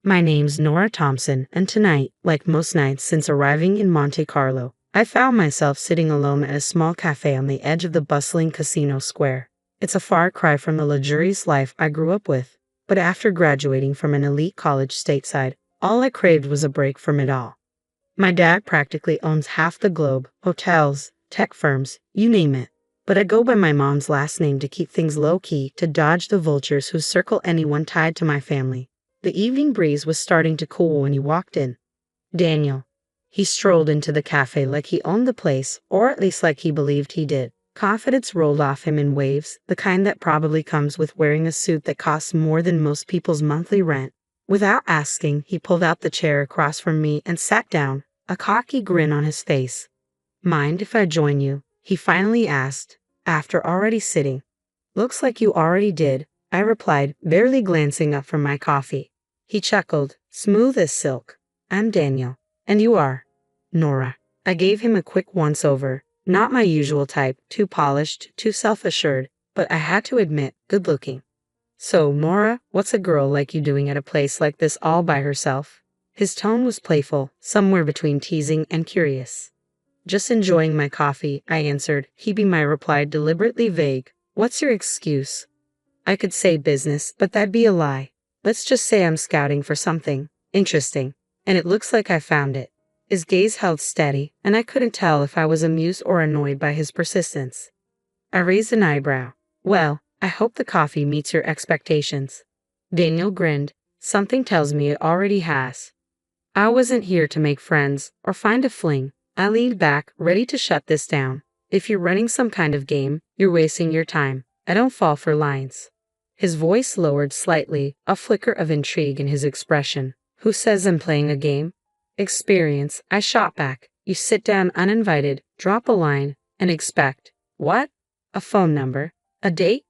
My name's Nora Thompson, and tonight, like most nights since arriving in Monte Carlo, I found myself sitting alone at a small cafe on the edge of the bustling casino square. It's a far cry from the luxurious life I grew up with, but after graduating from an elite college stateside, all I craved was a break from it all. My dad practically owns half the globe, hotels, tech firms, you name it. But I go by my mom's last name to keep things low-key, to dodge the vultures who circle anyone tied to my family. The evening breeze was starting to cool when he walked in. Daniel. He strolled into the cafe like he owned the place, or at least like he believed he did. Confidence rolled off him in waves, the kind that probably comes with wearing a suit that costs more than most people's monthly rent. Without asking, he pulled out the chair across from me and sat down, a cocky grin on his face. "Mind if I join you?" he finally asked, after already sitting. "Looks like you already did," I replied, barely glancing up from my coffee. He chuckled, smooth as silk. "I'm Daniel. And you are?" "Nora." I gave him a quick once-over. Not my usual type, too polished, too self-assured, but I had to admit, good-looking. "So, Nora, what's a girl like you doing at a place like this all by herself?" His tone was playful, somewhere between teasing and curious. "Just enjoying my coffee," I answered, keeping my reply deliberately vague. "What's your excuse?" I could say business, but that'd be a lie. Let's just say I'm scouting for something interesting, and it looks like I found it. His gaze held steady, and I couldn't tell if I was amused or annoyed by his persistence. I raised an eyebrow. "Well, I hope the coffee meets your expectations." Daniel grinned. "Something tells me it already has." I wasn't here to make friends or find a fling. I leaned back, ready to shut this down. "If you're running some kind of game, you're wasting your time. I don't fall for lines." His voice lowered slightly, a flicker of intrigue in his expression. "Who says I'm playing a game?" "Experience," I shot back. "You sit down uninvited, drop a line, and expect—" "What? A phone number? A date?"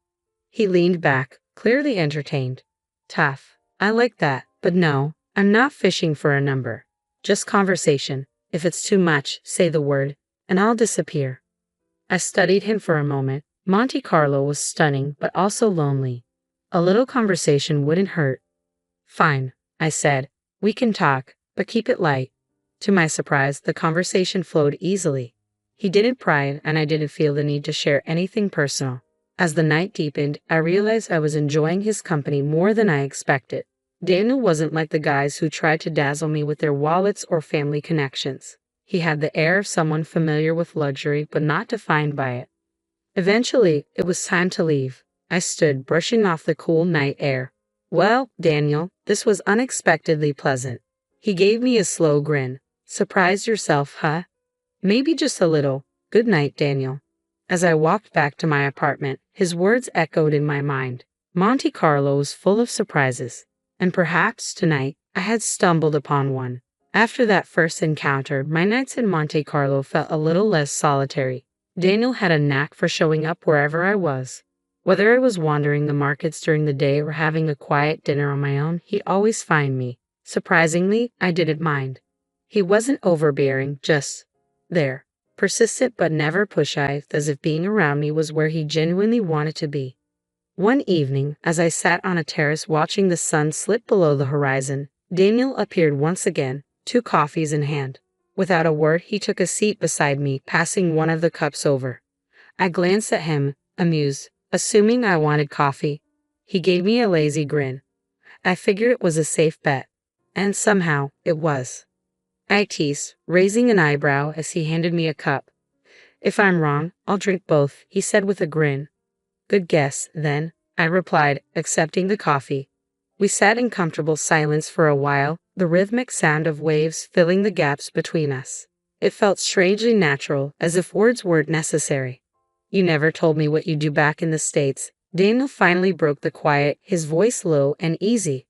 He leaned back, clearly entertained. "Tough. I like that, but no, I'm not fishing for a number. Just conversation. If it's too much, say the word, and I'll disappear." I studied him for a moment. Monte Carlo was stunning, but also lonely. A little conversation wouldn't hurt. "Fine," I said. "We can talk, but keep it light." To my surprise, the conversation flowed easily. He didn't pry, and I didn't feel the need to share anything personal. As the night deepened, I realized I was enjoying his company more than I expected. Daniel wasn't like the guys who tried to dazzle me with their wallets or family connections. He had the air of someone familiar with luxury but not defined by it. Eventually, it was time to leave. I stood, brushing off the cool night air. "Well, Daniel, this was unexpectedly pleasant." He gave me a slow grin. "Surprised yourself, huh?" "Maybe just a little. Good night, Daniel." As I walked back to my apartment, his words echoed in my mind. Monte Carlo was full of surprises. And perhaps, tonight, I had stumbled upon one. After that first encounter, my nights in Monte Carlo felt a little less solitary. Daniel had a knack for showing up wherever I was. Whether I was wandering the markets during the day or having a quiet dinner on my own, he'd always find me. Surprisingly, I didn't mind. He wasn't overbearing, just there. Persistent but never pushy, as if being around me was where he genuinely wanted to be. One evening, as I sat on a terrace watching the sun slip below the horizon, Daniel appeared once again, 2 coffees in hand. Without a word, he took a seat beside me, passing one of the cups over. I glanced at him, amused, assuming I wanted coffee. He gave me a lazy grin. I figured it was a safe bet. And somehow, it was. I teased, raising an eyebrow as he handed me a cup. "If I'm wrong, I'll drink both," he said with a grin. "Good guess, then," I replied, accepting the coffee. We sat in comfortable silence for a while, the rhythmic sound of waves filling the gaps between us. It felt strangely natural, as if words weren't necessary. "You never told me what you do back in the States." Daniel finally broke the quiet, his voice low and easy.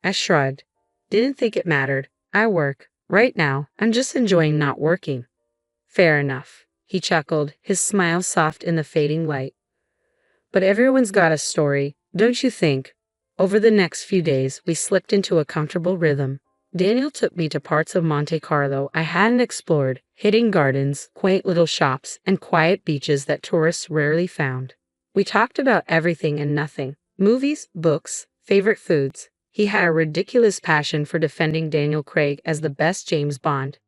I shrugged. "Didn't think it mattered. I work. Right now, I'm just enjoying not working." "Fair enough," he chuckled, his smile soft in the fading light. "But everyone's got a story, don't you think?" Over the next few days, we slipped into a comfortable rhythm. Daniel took me to parts of Monte Carlo I hadn't explored, hidden gardens, quaint little shops, and quiet beaches that tourists rarely found. We talked about everything and nothing: movies, books, favorite foods. He had a ridiculous passion for defending Daniel Craig as the best James Bond,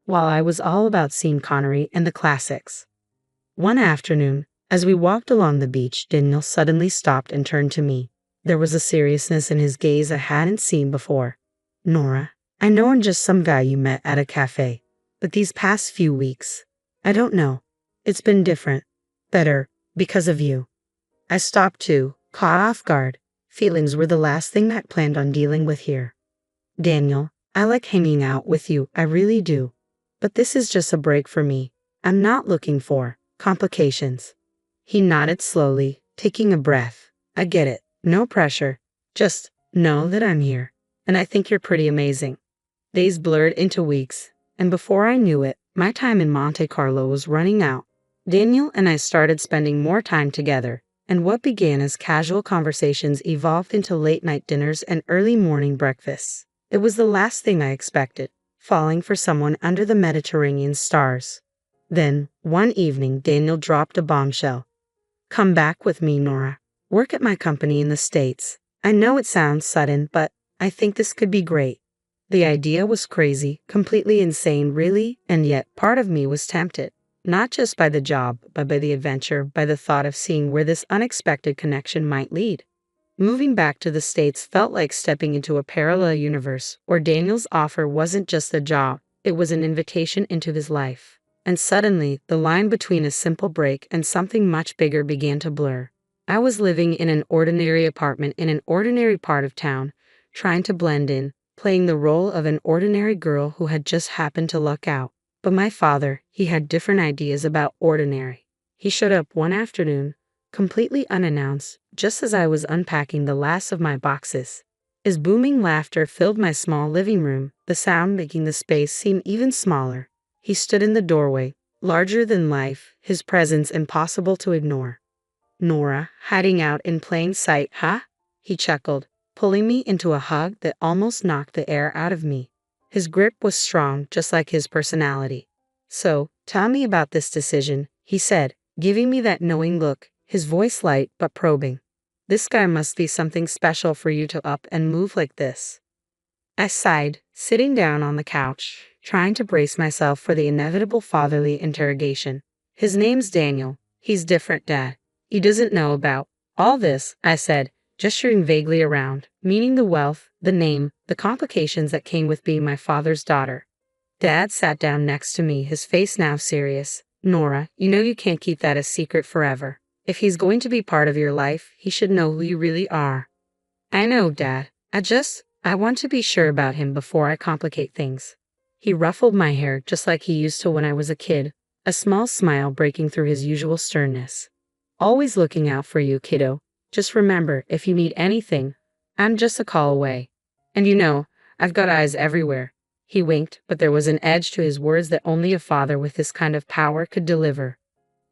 while I was all about Sean Connery and the classics. One afternoon, as we walked along the beach, Daniel suddenly stopped and turned to me. There was a seriousness in his gaze I hadn't seen before. Nora, I know I'm just some guy you met at a cafe, but these past few weeks, I don't know. It's been different. Better, because of you. I stopped too, caught off guard. Feelings were the last thing I'd planned on dealing with here. Daniel, I like hanging out with you, I really do. But this is just a break for me. I'm not looking for complications. He nodded slowly, taking a breath. I get it. No pressure. Just know that I'm here. And I think you're pretty amazing. Days blurred into weeks, and before I knew it, my time in Monte Carlo was running out. Daniel and I started spending more time together, and what began as casual conversations evolved into late-night dinners and early morning breakfasts. It was the last thing I expected, falling for someone under the Mediterranean stars. Then, one evening, Daniel dropped a bombshell. Come back with me, Nora. Work at my company in the States. I know it sounds sudden, but I think this could be great. The idea was crazy, completely insane, really, and yet part of me was tempted. Not just by the job, but by the adventure, by the thought of seeing where this unexpected connection might lead. Moving back to the States felt like stepping into a parallel universe, where Daniel's offer wasn't just a job, it was an invitation into his life. And suddenly, the line between a simple break and something much bigger began to blur. I was living in an ordinary apartment in an ordinary part of town, trying to blend in, playing the role of an ordinary girl who had just happened to luck out. But my father, he had different ideas about ordinary. He showed up one afternoon, completely unannounced, just as I was unpacking the last of my boxes. His booming laughter filled my small living room, the sound making the space seem even smaller. He stood in the doorway, larger than life, his presence impossible to ignore. Nora, hiding out in plain sight, huh? He chuckled, pulling me into a hug that almost knocked the air out of me. His grip was strong, just like his personality. So, tell me about this decision, he said, giving me that knowing look, his voice light but probing. This guy must be something special for you to up and move like this. I sighed, sitting down on the couch, trying to brace myself for the inevitable fatherly interrogation. His name's Daniel. He's different, Dad. He doesn't know about all this, I said, gesturing vaguely around, meaning the wealth, the name, the complications that came with being my father's daughter. Dad sat down next to me, his face now serious. Nora, you know you can't keep that a secret forever. If he's going to be part of your life, he should know who you really are. I know, Dad. I want to be sure about him before I complicate things. He ruffled my hair just like he used to when I was a kid, a small smile breaking through his usual sternness. Always looking out for you, kiddo. Just remember, if you need anything, I'm just a call away. And you know, I've got eyes everywhere. He winked, but there was an edge to his words that only a father with this kind of power could deliver.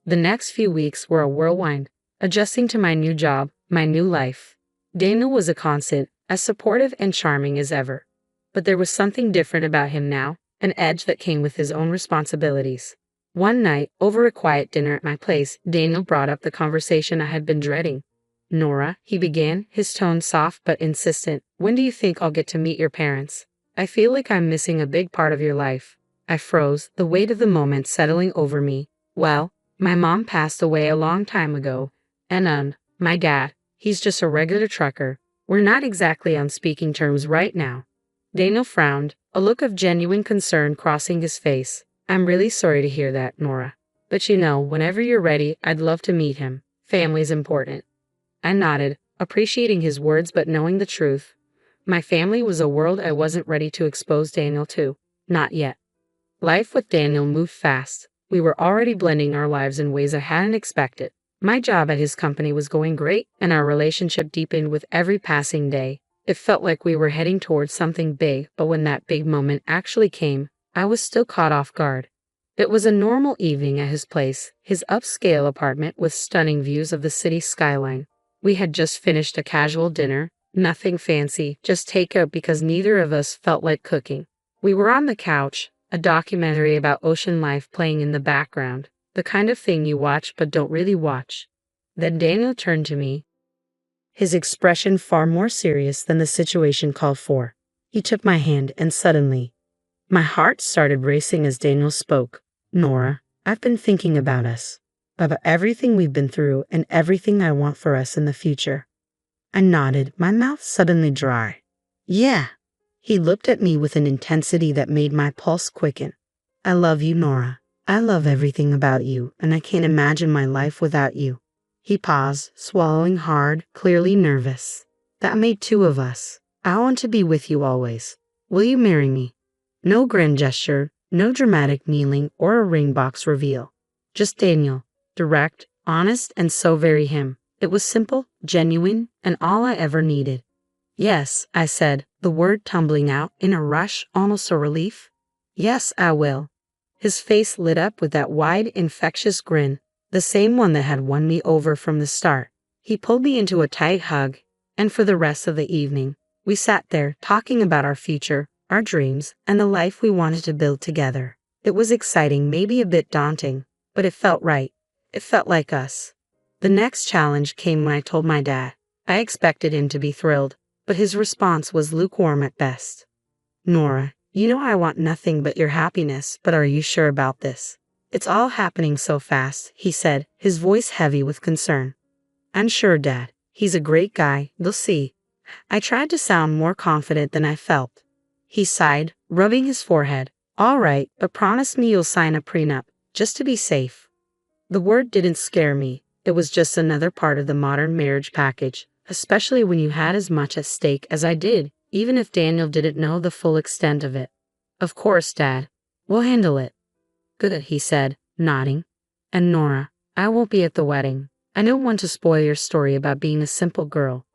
The next few weeks were a whirlwind, adjusting to my new job, my new life. Daniel was a constant, as supportive and charming as ever. But there was something different about him now, an edge that came with his own responsibilities. One night, over a quiet dinner at my place, Daniel brought up the conversation I had been dreading. Nora, he began, his tone soft but insistent, when do you think I'll get to meet your parents? I feel like I'm missing a big part of your life. I froze, the weight of the moment settling over me. Well, my mom passed away a long time ago, and my dad, he's just a regular trucker. We're not exactly on speaking terms right now. Daniel frowned, a look of genuine concern crossing his face. I'm really sorry to hear that, Nora. But you know, whenever you're ready, I'd love to meet him. Family's important. I nodded, appreciating his words but knowing the truth. My family was a world I wasn't ready to expose Daniel to. Not yet. Life with Daniel moved fast. We were already blending our lives in ways I hadn't expected. My job at his company was going great, and our relationship deepened with every passing day. It felt like we were heading towards something big, but when that big moment actually came, I was still caught off guard. It was a normal evening at his place, his upscale apartment with stunning views of the city skyline. We had just finished a casual dinner, nothing fancy, just takeout because neither of us felt like cooking. We were on the couch, a documentary about ocean life playing in the background. The kind of thing you watch but don't really watch. Then Daniel turned to me. his expression far more serious than the situation called for. He took my hand and suddenly, my heart started racing as Daniel spoke. Nora, I've been thinking about us, about everything we've been through and everything I want for us in the future. I nodded, my mouth suddenly dry. Yeah. He looked at me with an intensity that made my pulse quicken. I love you, Nora. I love everything about you, and I can't imagine my life without you. He paused, swallowing hard, clearly nervous. That made two of us. I want to be with you always. Will you marry me? No grand gesture, no dramatic kneeling or a ring box reveal. Just Daniel, direct, honest, and so very him. It was simple, genuine, and all I ever needed. Yes, I said, the word tumbling out in a rush, almost a relief. Yes, I will. His face lit up with that wide, infectious grin, the same one that had won me over from the start. He pulled me into a tight hug, and for the rest of the evening, we sat there talking about our future, our dreams, and the life we wanted to build together. It was exciting, maybe a bit daunting, but it felt right. It felt like us. The next challenge came when I told my dad. I expected him to be thrilled, but his response was lukewarm at best. Nora, you know I want nothing but your happiness, but are you sure about this? It's all happening so fast, he said, his voice heavy with concern. I'm sure, Dad. He's a great guy, you'll see. I tried to sound more confident than I felt. He sighed, rubbing his forehead. All right, but promise me you'll sign a prenup, just to be safe. The word didn't scare me. It was just another part of the modern marriage package, especially when you had as much at stake as I did, even if Daniel didn't know the full extent of it. Of course, Dad. We'll handle it. Good, he said, nodding. And Nora, I won't be at the wedding. I don't want to spoil your story about being a simple girl.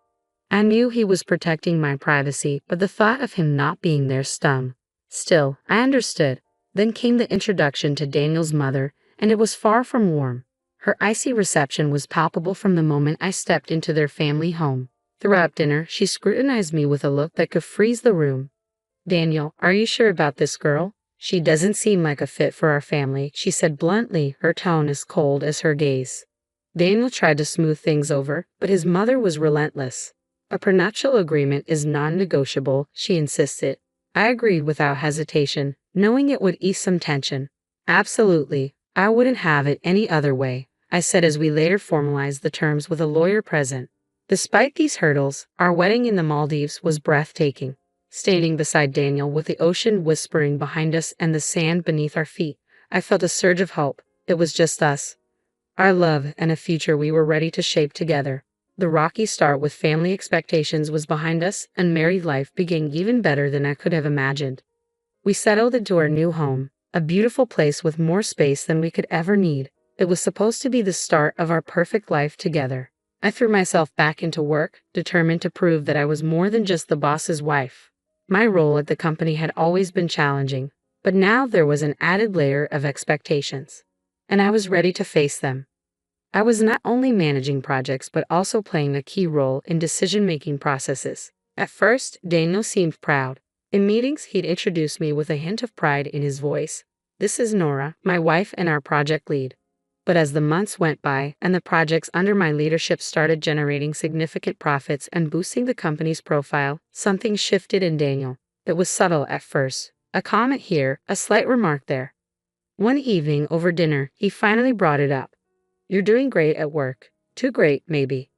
I knew he was protecting my privacy, but the thought of him not being there stung. Still, I understood. Then came the introduction to Daniel's mother, and it was far from warm. Her icy reception was palpable from the moment I stepped into their family home. Throughout dinner, she scrutinized me with a look that could freeze the room. Daniel, are you sure about this girl? She doesn't seem like a fit for our family, she said bluntly, her tone as cold as her gaze. Daniel tried to smooth things over, but his mother was relentless. A prenuptial agreement is non-negotiable, she insisted. I agreed without hesitation, knowing it would ease some tension. Absolutely, I wouldn't have it any other way, I said as we later formalized the terms with a lawyer present. Despite these hurdles, our wedding in the Maldives was breathtaking. Standing beside Daniel with the ocean whispering behind us and the sand beneath our feet, I felt a surge of hope. It was just us. Our love and a future we were ready to shape together. The rocky start with family expectations was behind us, and married life began even better than I could have imagined. We settled into our new home, a beautiful place with more space than we could ever need. It was supposed to be the start of our perfect life together. I threw myself back into work, determined to prove that I was more than just the boss's wife. My role at the company had always been challenging, but now there was an added layer of expectations, and I was ready to face them. I was not only managing projects but also playing a key role in decision-making processes. At first, Daniel seemed proud. In meetings, he'd introduce me with a hint of pride in his voice. This is Nora, my wife and our project lead. But as the months went by and the projects under my leadership started generating significant profits and boosting the company's profile, something shifted in Daniel. It was subtle at first. A comment here, a slight remark there. One evening over dinner, he finally brought it up. You're doing great at work. Too great, maybe.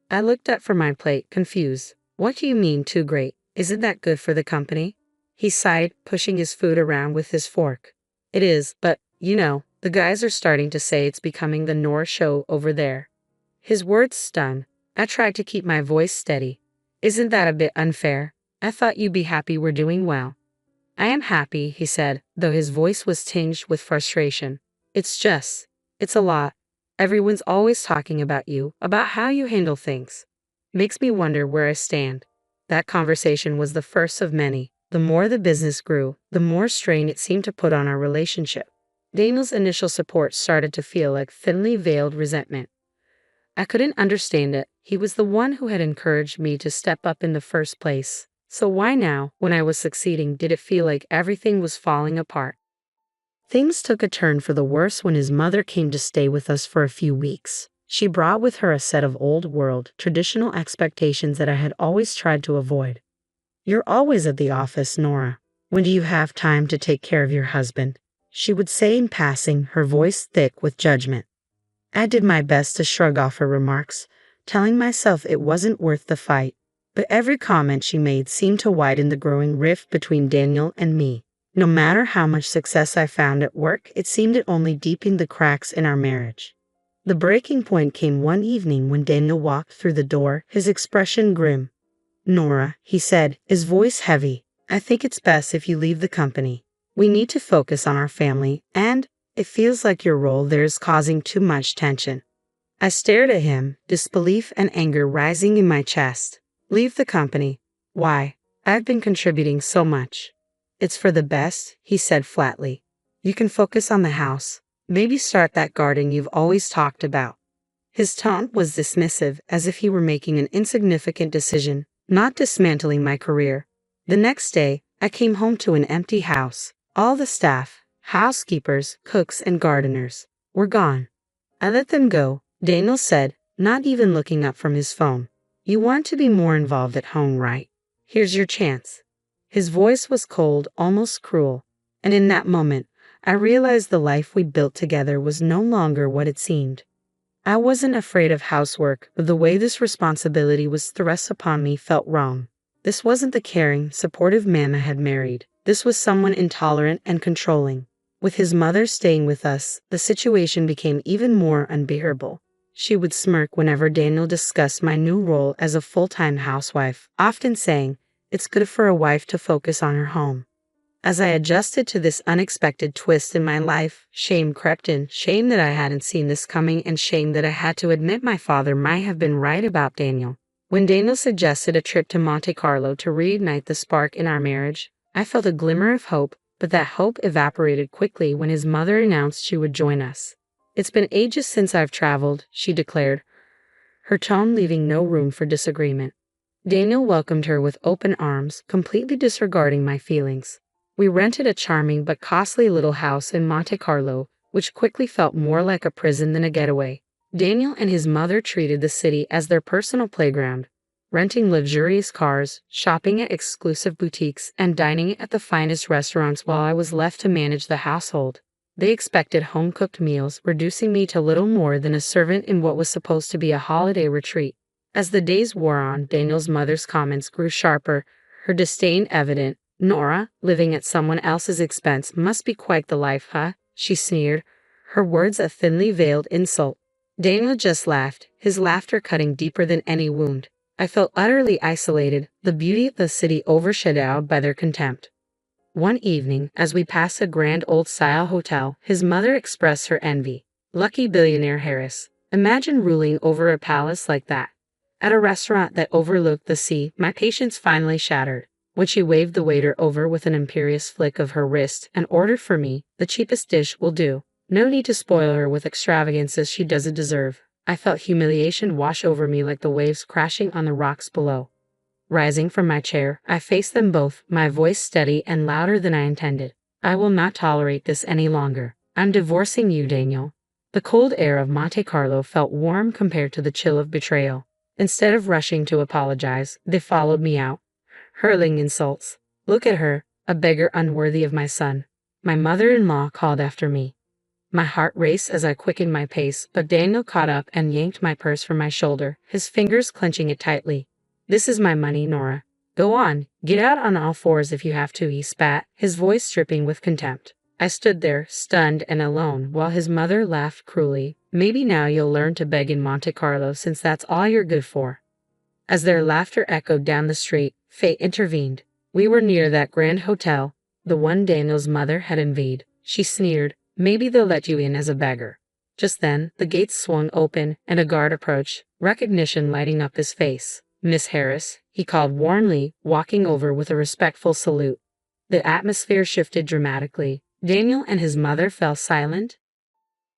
I looked up from my plate, confused. What do you mean, too great? Isn't that good for the company? He sighed, pushing his food around with his fork. It is, but, the guys are starting to say it's becoming the Nora show over there. His words stung. I tried to keep my voice steady. Isn't that a bit unfair? I thought you'd be happy we're doing well. I am happy, he said, though his voice was tinged with frustration. It's a lot. Everyone's always talking about you, about how you handle things. Makes me wonder where I stand. That conversation was the first of many. The more the business grew, the more strain it seemed to put on our relationship. Daniel's initial support started to feel like thinly veiled resentment. I couldn't understand it. He was the one who had encouraged me to step up in the first place. So why now, when I was succeeding, did it feel like everything was falling apart? Things took a turn for the worse when his mother came to stay with us for a few weeks. She brought with her a set of old-world, traditional expectations that I had always tried to avoid. "You're always at the office, Nora. When do you have time to take care of your husband?" she would say in passing, her voice thick with judgment. I did my best to shrug off her remarks, telling myself it wasn't worth the fight, but every comment she made seemed to widen the growing rift between Daniel and me. No matter how much success I found at work, it seemed it only deepened the cracks in our marriage. The breaking point came one evening when Daniel walked through the door, his expression grim. "Nora," he said, his voice heavy, "I think it's best if you leave the company. We need to focus on our family, and it feels like your role there is causing too much tension." I stared at him, disbelief and anger rising in my chest. "Leave the company? Why? I've been contributing so much." "It's for the best," he said flatly. "You can focus on the house. Maybe start that garden you've always talked about." His tone was dismissive, as if he were making an insignificant decision, not dismantling my career. The next day, I came home to an empty house. All the staff, housekeepers, cooks, and gardeners, were gone. "I let them go," Daniel said, not even looking up from his phone. "You want to be more involved at home, right? Here's your chance." His voice was cold, almost cruel, and in that moment, I realized the life we built together was no longer what it seemed. I wasn't afraid of housework, but the way this responsibility was thrust upon me felt wrong. This wasn't the caring, supportive man I had married. This was someone intolerant and controlling. With his mother staying with us, the situation became even more unbearable. She would smirk whenever Daniel discussed my new role as a full-time housewife, often saying, "It's good for a wife to focus on her home." As I adjusted to this unexpected twist in my life, shame crept in, shame that I hadn't seen this coming, and shame that I had to admit my father might have been right about Daniel. When Daniel suggested a trip to Monte Carlo to reignite the spark in our marriage, I felt a glimmer of hope, but that hope evaporated quickly when his mother announced she would join us. "It's been ages since I've traveled," she declared, her tone leaving no room for disagreement. Daniel welcomed her with open arms, completely disregarding my feelings. We rented a charming but costly little house in Monte Carlo, which quickly felt more like a prison than a getaway. Daniel and his mother treated the city as their personal playground, renting luxurious cars, shopping at exclusive boutiques, and dining at the finest restaurants while I was left to manage the household. They expected home-cooked meals, reducing me to little more than a servant in what was supposed to be a holiday retreat. As the days wore on, Daniel's mother's comments grew sharper, her disdain evident. "Nora, living at someone else's expense must be quite the life, huh?" she sneered, her words a thinly veiled insult. Daniel just laughed, his laughter cutting deeper than any wound. I felt utterly isolated, the beauty of the city overshadowed by their contempt. One evening, as we passed a grand old-style hotel, his mother expressed her envy. "Lucky billionaire Harris. Imagine ruling over a palace like that." At a restaurant that overlooked the sea, my patience finally shattered, when she waved the waiter over with an imperious flick of her wrist and ordered for me, "The cheapest dish will do. No need to spoil her with extravagances she doesn't deserve." I felt humiliation wash over me like the waves crashing on the rocks below. Rising from my chair, I faced them both, my voice steady and louder than I intended. "I will not tolerate this any longer. I'm divorcing you, Daniel." The cold air of Monte Carlo felt warm compared to the chill of betrayal. Instead of rushing to apologize, they followed me out, hurling insults. "Look at her, a beggar unworthy of my son," my mother-in-law called after me. My heart raced as I quickened my pace, but Daniel caught up and yanked my purse from my shoulder, his fingers clenching it tightly. "This is my money, Nora. Go on, get out on all fours if you have to," he spat, his voice dripping with contempt. I stood there, stunned and alone, while his mother laughed cruelly. "Maybe now you'll learn to beg in Monte Carlo since that's all you're good for." As their laughter echoed down the street, fate intervened. We were near that grand hotel, the one Daniel's mother had envied. She sneered, "Maybe they'll let you in as a beggar." Just then, the gates swung open, and a guard approached, recognition lighting up his face. "Miss Harris," he called warmly, walking over with a respectful salute. The atmosphere shifted dramatically. Daniel and his mother fell silent,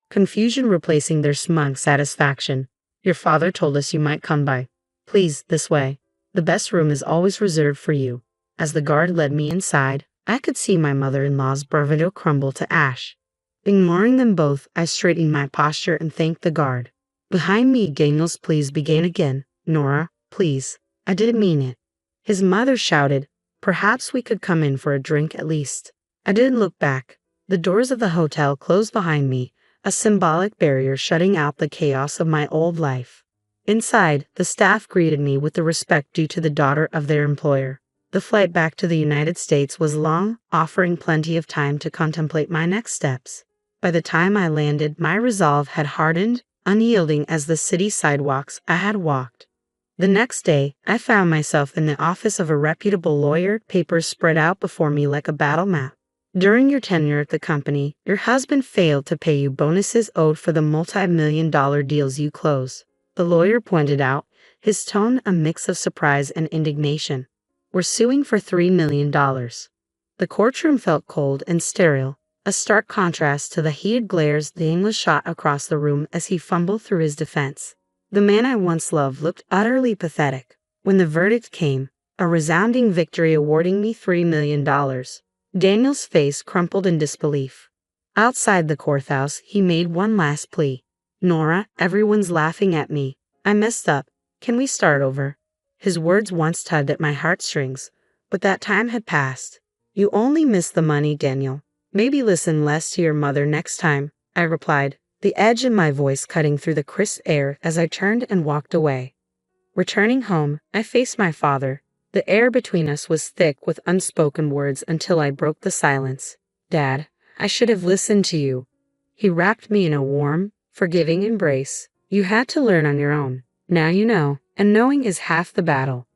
confusion replacing their smug satisfaction. "Your father told us you might come by. Please, this way. The best room is always reserved for you." As the guard led me inside, I could see my mother-in-law's bravado crumble to ash. Ignoring them both, I straightened my posture and thanked the guard. Behind me, Daniel's pleas began again. Nora, please. I didn't mean it. His mother shouted. Perhaps we could come in for a drink at least. I didn't look back. The doors of the hotel closed behind me, a symbolic barrier shutting out the chaos of my old life. Inside, the staff greeted me with the respect due to the daughter of their employer. The flight back to the United States was long, offering plenty of time to contemplate my next steps. By the time I landed, my resolve had hardened, unyielding as the city sidewalks I had walked. The next day, I found myself in the office of a reputable lawyer, papers spread out before me like a battle map. During your tenure at the company, your husband failed to pay you bonuses owed for the multi-million-dollar deals you closed. The lawyer pointed out, his tone a mix of surprise and indignation. We're suing for $3 million. The courtroom felt cold and sterile, a stark contrast to the heated glares Daniel shot across the room as he fumbled through his defense. The man I once loved looked utterly pathetic. When the verdict came, a resounding victory awarding me $3 million, Daniel's face crumpled in disbelief. Outside the courthouse, he made one last plea. Nora, everyone's laughing at me. I messed up. Can we start over? His words once tugged at my heartstrings, but that time had passed. You only missed the money, Daniel. Maybe listen less to your mother next time, I replied, the edge in my voice cutting through the crisp air as I turned and walked away. Returning home, I faced my father. The air between us was thick with unspoken words until I broke the silence. Dad, I should have listened to you. He wrapped me in a warm, forgiving embrace. You had to learn on your own. Now you know, and knowing is half the battle.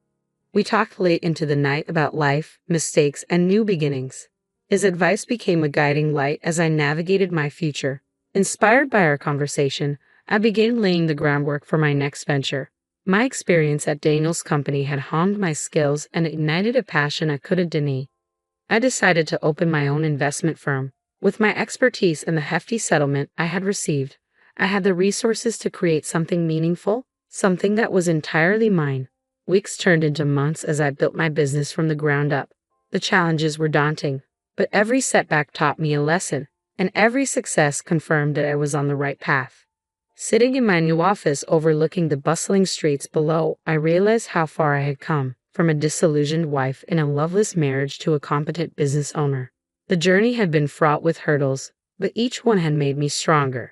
We talked late into the night about life, mistakes, and new beginnings. His advice became a guiding light as I navigated my future. Inspired by our conversation, I began laying the groundwork for my next venture. My experience at Daniel's company had honed my skills and ignited a passion I couldn't deny. I decided to open my own investment firm. With my expertise and the hefty settlement I had received, I had the resources to create something meaningful, something that was entirely mine. Weeks turned into months as I built my business from the ground up. The challenges were daunting, but every setback taught me a lesson, and every success confirmed that I was on the right path. Sitting in my new office overlooking the bustling streets below, I realized how far I had come, from a disillusioned wife in a loveless marriage to a competent business owner. The journey had been fraught with hurdles, but each one had made me stronger.